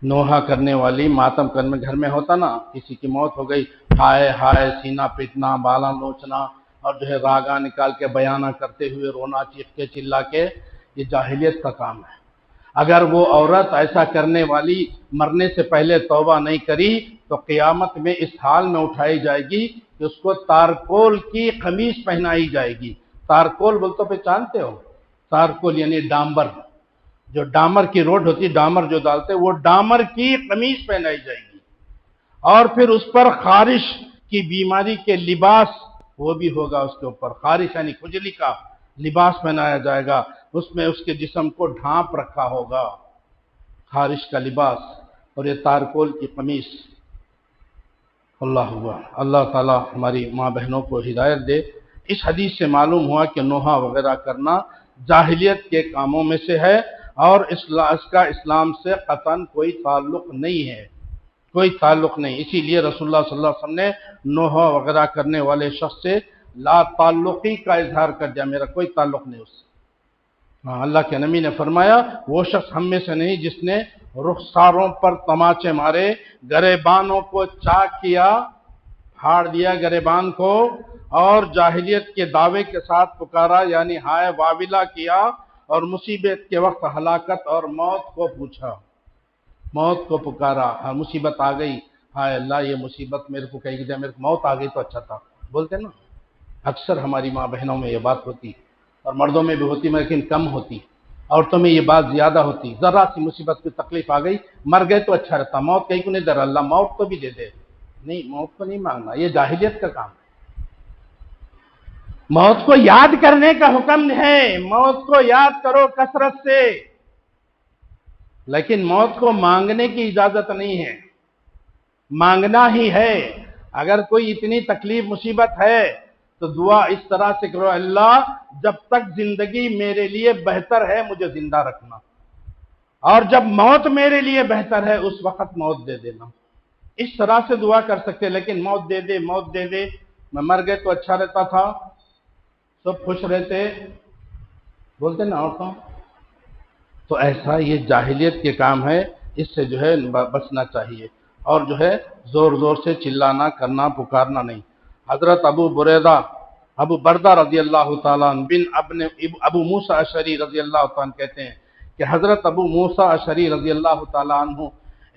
نوحہ کرنے والی، ماتم کرنے گھر میں ہوتا نا، کسی کی موت ہو گئی، ہائے ہائے سینہ پیٹنا، بالا نوچنا، اور راگا نکال کے بیانہ کرتے ہوئے رونا، چیخ کے چلا کے، یہ جاہلیت کا کام ہے۔ اگر وہ عورت ایسا کرنے والی مرنے سے پہلے توبہ نہیں کری تو قیامت میں اس حال میں اٹھائی جائے گی کہ اس کو تارکول کی قمیص پہنائی جائے گی۔ تارکول بولتے پہچانتے ہو؟ تارکول یعنی ڈامبر، جو ڈامر کی روڈ ہوتی، ڈامر جو ڈالتے، وہ ڈامر کی قمیص پہنائی جائے گی، اور پھر اس پر خارش کی بیماری کے لباس وہ بھی ہوگا، اس کے اوپر خارش یعنی کھجلی کا لباس پہنایا جائے گا، اس میں اس کے جسم کو ڈھانپ رکھا ہوگا، خارش کا لباس اور یہ تارکول کی قمیص۔ اللہ تعالی ہماری ماں بہنوں کو ہدایت دے۔ اس حدیث سے معلوم ہوا کہ نوحہ وغیرہ کرنا جاہلیت کے کاموں میں سے ہے، اور اس کا اسلام سے قطعاً کوئی تعلق نہیں ہے، کوئی تعلق نہیں۔ اسی لیے رسول اللہ صلی اللہ علیہ وسلم نے نوحہ وغیرہ کرنے والے شخص سے لا تعلقی کا اظہار کر دیا، میرا کوئی تعلق نہیں اس سے۔ اللہ کے نبی نے فرمایا وہ شخص ہم میں سے نہیں جس نے رخساروں پر تماچے مارے، گریبانوں کو چاک کیا، پھاڑ دیا گریبان کو، اور جاہلیت کے دعوے کے ساتھ پکارا یعنی ہائے واویلا کیا، اور مصیبت کے وقت ہلاکت اور موت کو پوچھا، موت کو پکارا۔ مصیبت آ گئی، ہائے اللہ یہ مصیبت میرے کو کہیں گے، میرے کو موت آ گئی تو اچھا تھا، بولتے نا۔ اکثر ہماری ماں بہنوں میں یہ بات ہوتی، اور مردوں میں بھی ہوتی لیکن کم ہوتی، عورتوں میں یہ بات زیادہ ہوتی۔ ذرا سی مصیبت کی تکلیف آ گئی، مر گئے تو اچھا رہتا، موت کہیں کو نہیں دے رہا، اللہ موت تو بھی دے دے، نہیں موت کو نہیں مانگنا، یہ جاہلیت کا کام ہے۔ موت کو یاد کرنے کا حکم ہے، موت کو یاد کرو کثرت سے، لیکن موت کو مانگنے کی اجازت نہیں ہے، مانگنا ہی ہے۔ اگر کوئی اتنی تکلیف مصیبت ہے تو دعا اس طرح سے کرو، اللہ جب تک زندگی میرے لیے بہتر ہے مجھے زندہ رکھنا، اور جب موت میرے لیے بہتر ہے اس وقت موت دے دینا۔ اس طرح سے دعا کر سکتے، لیکن موت دے دے، موت دے دے، میں مر گئے تو اچھا رہتا تھا، سب خوش رہتے، بولتے نا عورتوں، تو ایسا یہ جاہلیت کے کام ہے، اس سے بچنا چاہیے، اور زور زور سے چلانا کرنا پکارنا نہیں۔ حضرت ابو بردہ رضی اللہ تعالیٰ عنہ بن ابو موسیٰ اشعری رضی اللہ تعالیٰ عنہ کہتے ہیں کہ حضرت ابو موسیٰ اشعری رضی اللہ تعالیٰ عنہ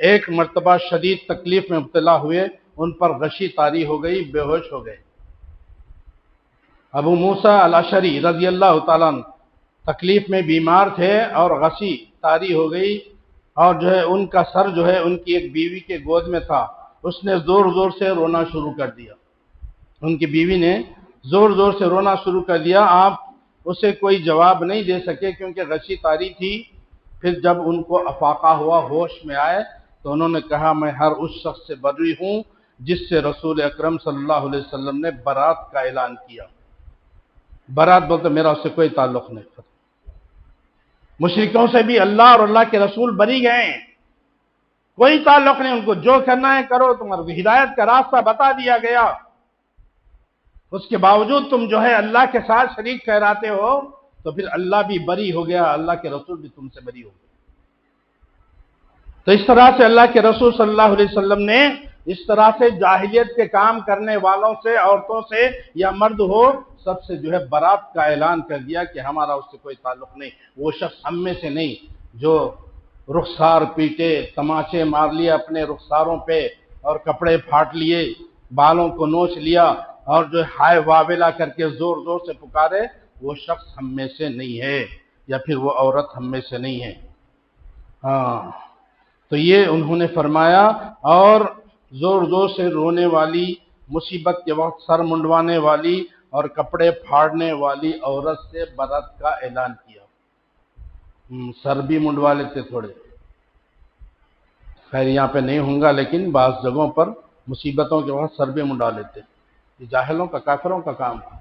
ایک مرتبہ شدید تکلیف میں مبتلا ہوئے، ان پر غشی طاری ہو گئی، بے ہوش ہو گئے۔ ابو موسیٰ الاشعری رضی اللہ تعالیٰ عنہ تکلیف میں بیمار تھے اور غشی طاری ہو گئی، اور ان کا سر ان کی ایک بیوی کے گود میں تھا، اس نے زور زور سے رونا شروع کر دیا، ان کی بیوی نے زور زور سے رونا شروع کر دیا، آپ اسے کوئی جواب نہیں دے سکے کیونکہ غشی طاری تھی۔ پھر جب ان کو افاقہ ہوا، ہوش میں آئے، تو انہوں نے کہا میں ہر اس شخص سے بری ہوں جس سے رسول اکرم صلی اللہ علیہ وسلم نے برات کا اعلان کیا۔ برات بولتے میرا اس سے کوئی تعلق نہیں، مشرکوں سے بھی اللہ اور اللہ کے رسول بری گئے، کوئی تعلق نہیں، ان کو جو کرنا ہے کرو، تمہارے ہدایت کا راستہ بتا دیا گیا، اس کے باوجود تم اللہ کے ساتھ شریک ٹھہراتے ہو، تو پھر اللہ بھی بری ہو گیا، اللہ کے رسول بھی تم سے بری ہو گئے۔ تو اس طرح سے اللہ کے رسول صلی اللہ علیہ وسلم نے اس طرح سے جاہلیت کے کام کرنے والوں سے، عورتوں سے یا مرد ہو، سب سے برات کا اعلان کر دیا کہ ہمارا اس سے کوئی تعلق نہیں، وہ شخص ہم میں سے نہیں جو رخسار پیٹے، تماچے مار لیے اپنے رخساروں پہ، اور کپڑے پھاٹ لیے، بالوں کو نوچ لیا، اور ہائے واویلا کر کے زور زور سے پکارے، وہ شخص ہم میں سے نہیں ہے، یا پھر وہ عورت ہم میں سے نہیں ہے۔ تو یہ انہوں نے فرمایا، اور زور زور سے رونے والی، مصیبت کے وقت سر منڈوانے والی اور کپڑے پھاڑنے والی عورت سے برات کا اعلان کیا۔ سر بھی منڈوا لیتے تھوڑے، خیر یہاں پہ نہیں ہوں گا، لیکن بعض جگہوں پر مصیبتوں کے وقت سر بھی منڈا لیتے، یہ جاہلوں کا، کافروں کا کام ہے۔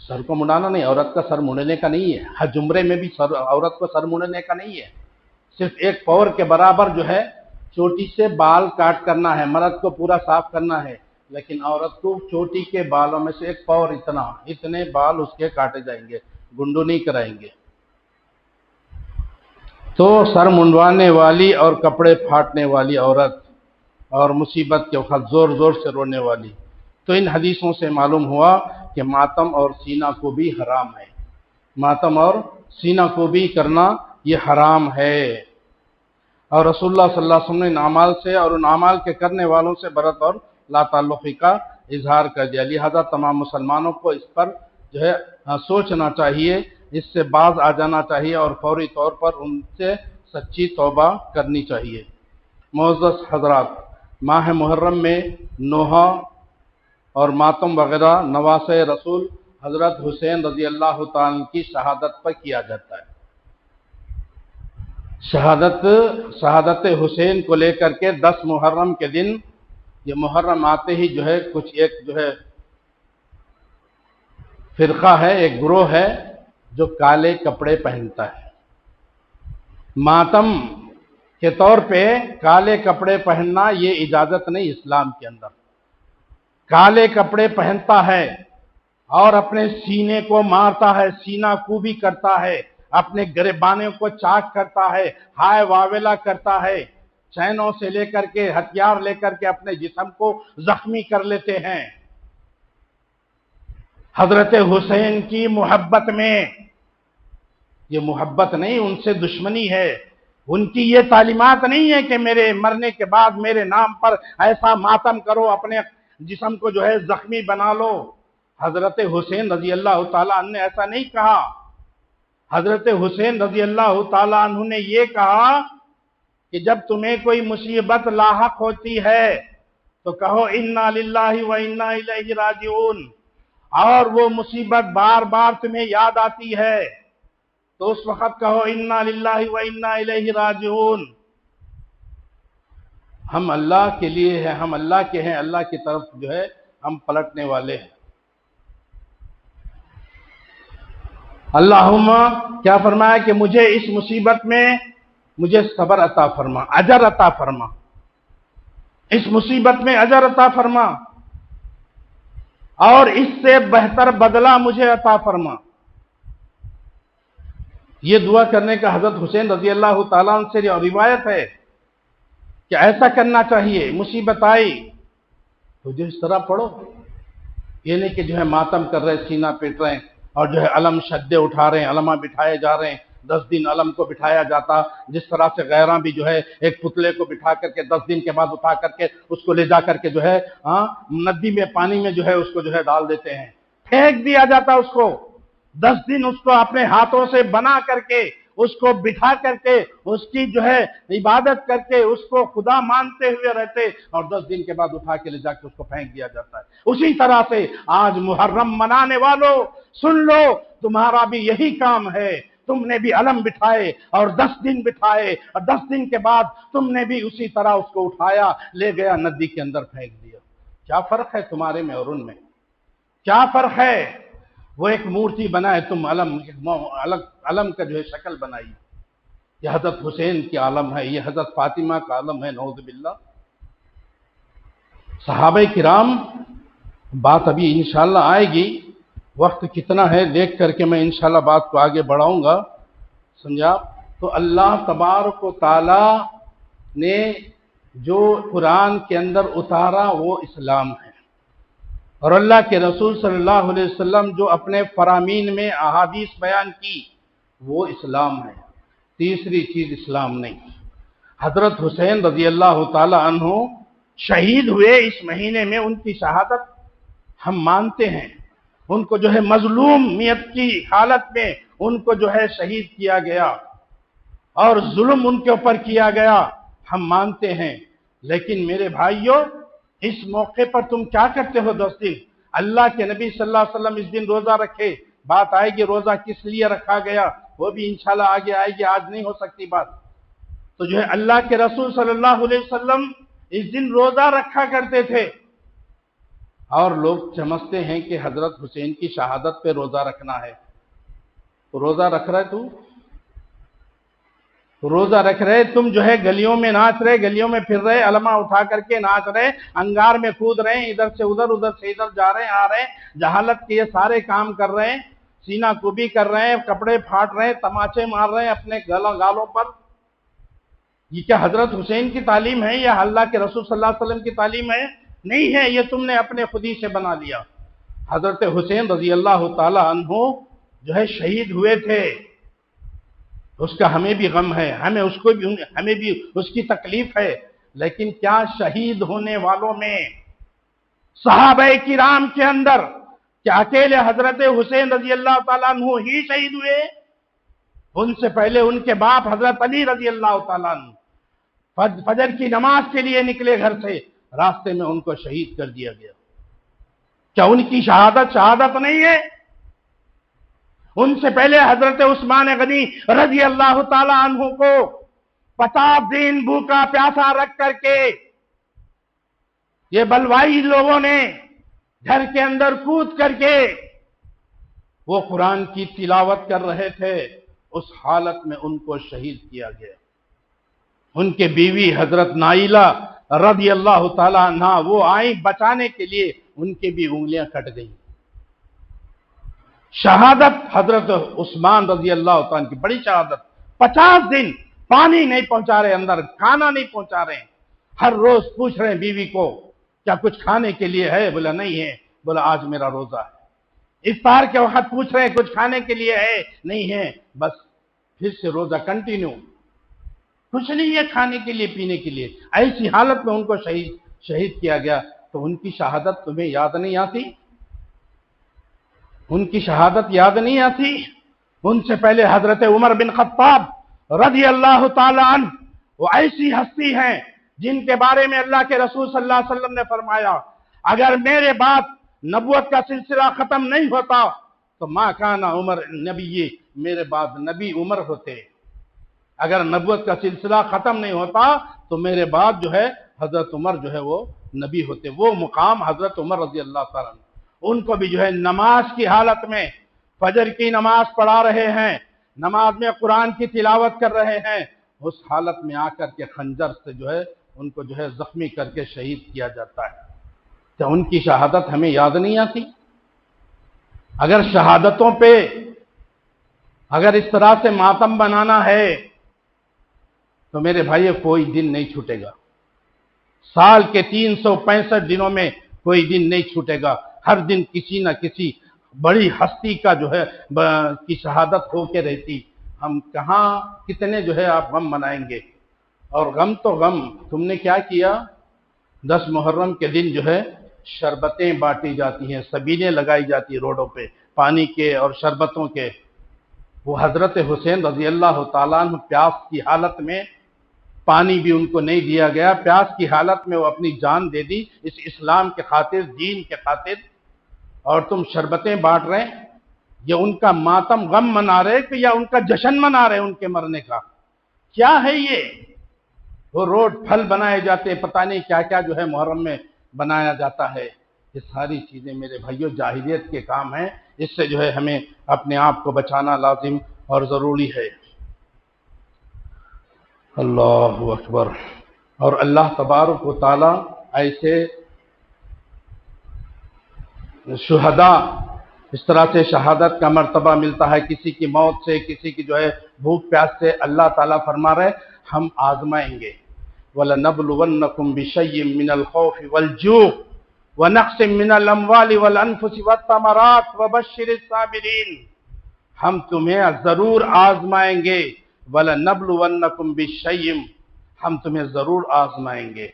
سر کو منڈانا نہیں، عورت کا سر منڈنے کا نہیں ہے، حج عمرے میں بھی عورت کو سر منڈنے کا نہیں ہے، صرف ایک پور کے برابر چوٹی سے بال کاٹ کرنا ہے، مرد کو پورا صاف کرنا ہے، لیکن عورت کو چوٹی کے بالوں میں سے ایک پاور اتنے بال اس کے کاٹے جائیں گے، گنڈو نہیں کرائیں گے۔ تو سر منڈوانے والی اور کپڑے پھاٹنے والی عورت اور مصیبت کے وقت زور زور سے رونے والی، تو ان حدیثوں سے معلوم ہوا کہ ماتم اور سینہ کو بھی حرام ہے، ماتم اور سینہ کو بھی کرنا یہ حرام ہے۔ اور رسول اللہ صلی اللہ علیہ وسلم نے ان اعمال سے اور ان اعمال کے کرنے والوں سے برت اور لا تعلقی کا اظہار کر دیا، لہذا تمام مسلمانوں کو اس پر جو ہے سوچنا چاہیے، اس سے باز آ جانا چاہیے اور فوری طور پر ان سے سچی توبہ کرنی چاہیے۔ معزز حضرات، ماہ محرم میں نوحہ اور ماتم وغیرہ نواسۂ رسول حضرت حسین رضی اللہ تعالیٰ کی شہادت پر کیا جاتا ہے۔ شہادت حسین کو لے کر کے 10 محرم کے دن، یہ محرم آتے ہی جو ہے کچھ ایک جو ہے فرقہ ہے، ایک گروہ ہے جو کالے کپڑے پہنتا ہے۔ ماتم کے طور پہ کالے کپڑے پہننا یہ اجازت نہیں اسلام کے اندر۔ کالے کپڑے پہنتا ہے اور اپنے سینے کو مارتا ہے، سینہ کوبی کرتا ہے، اپنے گریبانوں کو چاک کرتا ہے، ہائے واویلا کرتا ہے، چینوں سے لے کر کے ہتھیار لے کر کے اپنے جسم کو زخمی کر لیتے ہیں۔ حضرت حسین کی محبت میں، یہ محبت نہیں، ان سے دشمنی ہے۔ ان کی یہ تعلیمات نہیں ہے کہ میرے مرنے کے بعد میرے نام پر ایسا ماتم کرو، اپنے جسم کو جو ہے زخمی بنا لو۔ حضرت حسین رضی اللہ تعالیٰ عنہ نے ایسا نہیں کہا۔ حضرت حسین رضی اللہ تعالیٰ عنہ نے یہ کہا کہ جب تمہیں کوئی مصیبت لاحق ہوتی ہے تو کہو انا للہ و انا الیہ راجعون، اور وہ مصیبت بار بار تمہیں یاد آتی ہے تو اس وقت کہو انا للہ و انا الیہ راجعون۔ ہم اللہ کے لیے ہیں، ہم اللہ کے ہیں، اللہ کی طرف جو ہے ہم پلٹنے والے ہیں۔ اللہم کیا فرمایا کہ مجھے اس مصیبت میں مجھے صبر عطا فرما، اجر عطا فرما، اس مصیبت میں اجر عطا فرما، اور اس سے بہتر بدلہ مجھے عطا فرما۔ یہ دعا کرنے کا حضرت حسین رضی اللہ تعالیٰ عنہ سے روایت ہے کہ ایسا کرنا چاہیے۔ مصیبت آئی تو جو اس طرح پڑھو، یہ نہیں کہ جو ہے ماتم کر رہے، سینہ پیٹ رہے ہیں اور جو ہے علم شدے اٹھا رہے ہیں، علمہ بٹھائے جا رہے ہیں۔ 10 دن علم کو بٹھایا جاتا، جس طرح سے غیراں بھی جو ہے ایک پتلے کو بٹھا کر کے 10 دن کے بعد اٹھا کر کے اس کو لے جا کر کے جو ہے ندی میں پانی میں جو ہے اس کو جو ہے ڈال دیتے ہیں، پھینک دیا جاتا اس کو۔ 10 دن اس کو اپنے ہاتھوں سے بنا کر کے، اس کو بٹھا کر کے، اس کی جو ہے عبادت کر کے، اس کو خدا مانتے ہوئے رہتے، اور 10 دن کے بعد اٹھا کے لے جا کے اس کو پھینک دیا جاتا ہے۔ اسی طرح سے آج محرم منانے والوں سن لو، تمہارا بھی یہی کام ہے۔ تم نے بھی علم بٹھائے اور 10 دن بٹھائے، اور 10 دن کے بعد تم نے بھی اسی طرح اس کو اٹھایا، لے گیا ندی کے اندر پھینک دیا۔ کیا فرق ہے تمہارے میں اور ان میں؟ کیا فرق ہے؟ وہ ایک مورتی بنائے، تم علم کا جو ہے شکل بنائی۔ یہ حضرت حسین کی عالم ہے، یہ حضرت فاطمہ کا عالم ہے، نعوذ باللہ۔ صحابہ کرام، بات ابھی انشاءاللہ آئے گی، وقت کتنا ہے دیکھ کر کے میں انشاءاللہ بات کو آگے بڑھاؤں گا، سمجھا؟ تو اللہ تبارک و تعالی نے جو قرآن کے اندر اتارا وہ اسلام ہے، اور اللہ کے رسول صلی اللہ علیہ وسلم جو اپنے فرامین میں احادیث بیان کی وہ اسلام ہے، تیسری چیز اسلام نہیں۔ حضرت حسین رضی اللہ تعالی عنہ شہید ہوئے اس مہینے میں، ان کی شہادت ہم مانتے ہیں۔ ان کو جو ہے مظلومیت کی حالت میں ان کو جو ہے شہید کیا گیا اور ظلم ان کے اوپر کیا گیا، ہم مانتے ہیں۔ لیکن میرے بھائیوں، اس موقع پر تم کیا کرتے ہو 10 دن؟ اللہ کے نبی صلی اللہ علیہ وسلم اس دن روزہ رکھے، بات آئے گی روزہ کس لیے رکھا گیا، وہ بھی انشاءاللہ آگے آئے گی، آج نہیں ہو سکتی بات۔ تو جو ہے اللہ کے رسول صلی اللہ علیہ وسلم اس دن روزہ رکھا کرتے تھے، اور لوگ سمجھتے ہیں کہ حضرت حسین کی شہادت پہ روزہ رکھنا ہے۔ تو روزہ رکھ رہا ہے تو روزہ رکھ رہے، تم جو ہے گلیوں میں ناچ رہے، گلیوں میں پھر رہے، علما اٹھا کر کے ناچ رہے، انگار میں کود رہے ہیں، ادھر سے ادھر، ادھر سے ادھر جا رہے ہیں، آ رہے ہیں، جہالت کے یہ سارے کام کر رہے ہیں، سینہ کوبی کر رہے ہیں، کپڑے پھاڑ رہے ہیں، تماچے مار رہے ہیں اپنے گالوں پر. یہ کیا حضرت حسین کی تعلیم ہے یا اللہ کے رسول صلی اللہ علیہ وسلم کی تعلیم ہے؟ نہیں ہے، یہ تم نے اپنے خود ہی سے بنا لیا. حضرت حسین رضی اللہ تعالی عنہ جو ہے شہید ہوئے تھے، اس کا ہمیں بھی غم ہے، ہمیں بھی اس کی تکلیف ہے، لیکن کیا شہید ہونے والوں میں صحابہ کرام کے اندر کیا اکیلے حضرت حسین رضی اللہ تعالیٰ عنہ ہی شہید ہوئے؟ ان سے پہلے ان کے باپ حضرت علی رضی اللہ تعالیٰ عنہ فجر کی نماز کے لیے نکلے گھر سے، راستے میں ان کو شہید کر دیا گیا. کیا ان کی شہادت نہیں ہے؟ ان سے پہلے حضرت عثمان غنی رضی اللہ تعالیٰ عنہ کو 50 دن بھوکا پیاسا رکھ کر کے یہ بلوائی لوگوں نے گھر کے اندر کود کر کے وہ قرآن کی تلاوت کر رہے تھے، اس حالت میں ان کو شہید کیا گیا. ان کے بیوی حضرت نائلہ رضی اللہ تعالیٰ عنہ وہ آئیں بچانے کے لیے، ان کی بھی انگلیاں کٹ گئیں. شہادت حضرت عثمان رضی اللہ تعالیٰ کی بڑی شہادت. 50 دن پانی نہیں پہنچا رہے، اندر کھانا نہیں پہنچا رہے. ہر روز پوچھ رہے ہیں بیوی کو کیا کچھ کھانے کے لیے ہے؟ بولا نہیں ہے. بولا آج میرا روزہ ہے. افطار کے وقت پوچھ رہے ہیں کچھ کھانے کے لیے ہے؟ نہیں ہے. بس پھر سے روزہ کنٹینیو، کچھ نہیں ہے کھانے کے لیے پینے کے لیے. ایسی حالت میں ان کو شہید کیا گیا. تو ان کی شہادت تمہیں یاد نہیں آتی؟ ان کی شہادت یاد نہیں آتی؟ ان سے پہلے حضرت عمر بن خطاب رضی اللہ تعالی عنہ وہ ایسی ہستی ہیں جن کے بارے میں اللہ کے رسول صلی اللہ علیہ وسلم نے فرمایا اگر میرے بعد نبوت کا سلسلہ ختم نہیں ہوتا تو ما کان عمر نبی، میرے بعد نبی عمر ہوتے. اگر نبوت کا سلسلہ ختم نہیں ہوتا تو میرے بعد جو ہے حضرت عمر جو ہے وہ نبی ہوتے. وہ مقام حضرت عمر رضی اللہ تعالیٰ عنہ، ان کو بھی جو ہے نماز کی حالت میں فجر کی نماز پڑھا رہے ہیں، نماز میں قرآن کی تلاوت کر رہے ہیں، اس حالت میں آ کر کے خنجر سے جو ہے ان کو جو ہے زخمی کر کے شہید کیا جاتا ہے. تو ان کی شہادت ہمیں یاد نہیں آتی؟ اگر شہادتوں پہ اگر اس طرح سے ماتم بنانا ہے تو میرے بھائی کوئی دن نہیں چھوٹے گا. سال کے 365 دنوں میں کوئی دن نہیں چھوٹے گا. ہر دن کسی نہ کسی بڑی ہستی کا جو ہے کی شہادت ہو کے رہتی. ہم کہاں کتنے جو ہے آپ غم منائیں گے؟ اور غم تو غم، تم نے کیا کیا؟ 10 محرم کے دن جو ہے شربتیں بانٹی جاتی ہیں، سبیلیں لگائی جاتی روڈوں پہ پانی کے اور شربتوں کے. وہ حضرت حسین رضی اللہ تعالیٰ عنہ پیاس کی حالت میں، پانی بھی ان کو نہیں دیا گیا، پیاس کی حالت میں وہ اپنی جان دے دی اس اسلام کے خاطر، دین کے خاطر، اور تم شربتیں بانٹ رہے ہیں. یہ ان کا ماتم غم منا رہے کہ یا ان کا جشن منا رہے ان کے مرنے کا؟ کیا ہے یہ؟ وہ روڈ پھل بنائے جاتے، پتہ نہیں کیا کیا جو ہے محرم میں بنایا جاتا ہے. یہ ساری چیزیں میرے بھائیوں جاہلیت کے کام ہیں. اس سے جو ہے ہمیں اپنے آپ کو بچانا لازم اور ضروری ہے. اللہ اکبر. اور اللہ تبارک و تعالی ایسے شہداء، اس طرح سے شہادت کا مرتبہ ملتا ہے کسی کی موت سے، کسی کی جو ہے بھوک پیاس سے. اللہ تعالیٰ فرما رہے ہم آزمائیں گے. وَلَنَبْلُوَنَّكُمْ بِشَيْءٍ مِّنَ الْخَوْفِ وَالْجُوعِ وَنَقْصٍ مِّنَ الْأَمْوَالِ وَالْأَنفُسِ وَالثَّمَرَاتِ وَبَشِّرِ الصَّابِرِينَ. ہم تمہیں ضرور آزمائیں گے. وَلَنَبْلُوَنَّكُمْ بِشَيْءٍ، ہم تمہیں ضرور آزمائیں گے.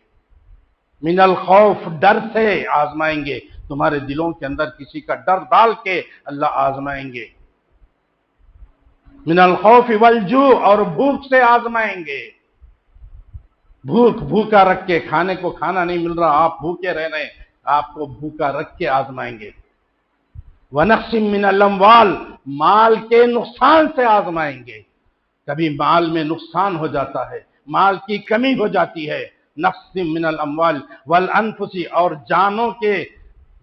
من الخوف، ڈر سے آزمائیں گے. تمہارے دلوں کے اندر کسی کا ڈر ڈال کے اللہ آزمائیں گے. من الخوف والجوع، اور بھوک سے آزمائیں گے. بھوکا رکھ کے، کھانے کو کھانا نہیں مل رہا، آپ بھوکے رہ رہے ہیں، آپ کو بھوکا رکھ کے آزمائیں گے. وَنَقْصٍ مِّنَ الْأَمْوَالِ، مال کے نقصان سے آزمائیں گے. کبھی مال میں نقصان ہو جاتا ہے، مال کی کمی ہو جاتی ہے. نقص من الاموال والانفس، اور جانوں کے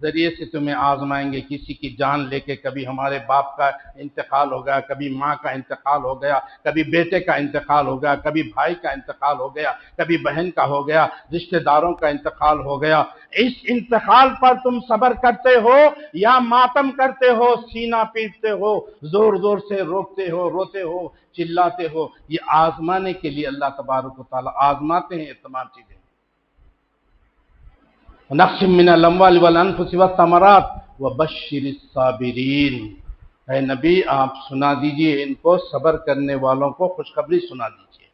ذریعے سے تمہیں آزمائیں گے۔ کسی کی جان لے کے کبھی ہمارے باپ کا انتقال ہو گیا، کبھی ماں کا انتقال ہو گیا، کبھی بیٹے کا انتقال ہو گیا، کبھی بھائی کا انتقال ہو گیا، کبھی بہن کا ہو گیا، رشتہ داروں کا انتقال ہو گیا۔ اس انتقال پر تم صبر کرتے ہو یا ماتم کرتے ہو، سینہ پیٹتے ہو، زور زور سے روکتے ہو، روتے ہو، چلاتے ہو۔ یہ آزمانے کے لیے اللہ تبارک و تعالیٰ آزماتے ہیں یہ تمام چیزیں۔ نقش من الاموال والانفس والثمرات وبشر الصابرین۔ اے نبی آپ سنا دیجئے ان کو، صبر کرنے والوں کو خوشخبری سنا دیجئے،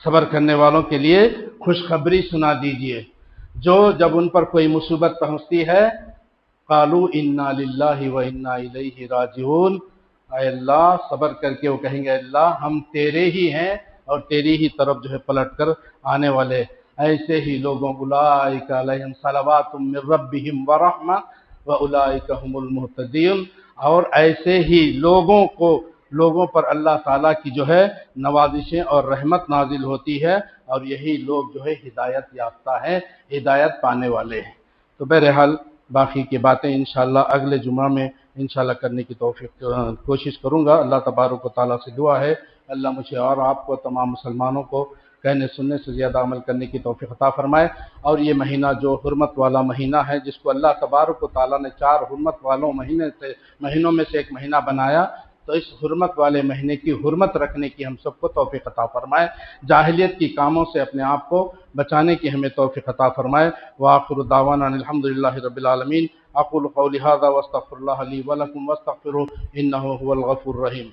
صبر کرنے والوں کے لیے خوشخبری سنا دیجئے، جو جب ان پر کوئی مصیبت پہنچتی ہے قالوا انا للہ و انا الیہ راجعون، اے اللہ صبر کر کے وہ کہیں گے اللہ ہم تیرے ہی ہیں اور تیری ہی طرف جو ہے پلٹ کر آنے والے۔ ایسے ہی لوگوں اولئک علیہم صلوات من ربہم ورحمہ واولئک هم المہتدون، اور ایسے ہی لوگوں پر اللہ تعالیٰ کی جو ہے نوازشیں اور رحمت نازل ہوتی ہے، اور یہی لوگ جو ہے ہدایت یافتہ ہیں، ہدایت پانے والے ہیں۔ تو بہرحال باقی کی باتیں انشاءاللہ اگلے جمعہ میں انشاءاللہ کرنے کی کوشش کروں گا۔ اللہ تبارک و تعالیٰ سے دعا ہے اللہ مجھے اور آپ کو تمام مسلمانوں کو کہنے سننے سے زیادہ عمل کرنے کی توفیق عطا فرمائے۔ اور یہ مہینہ جو حرمت والا مہینہ ہے، جس کو اللہ تبارک و تعالیٰ نے 4 حرمت والوں مہینوں میں سے ایک مہینہ بنایا، تو اس حرمت والے مہینے کی حرمت رکھنے کی ہم سب کو توفیق عطا فرمائے، جاہلیت کی کاموں سے اپنے آپ کو بچانے کی ہمیں توفیق عطا فرمائے۔ وآخر دعوانا الحمدللہ رب العالمین۔ اقول قولی ھذا واستغفر اللہ لی ولکم واستغفروہ انہ هو الغفور الرحیم۔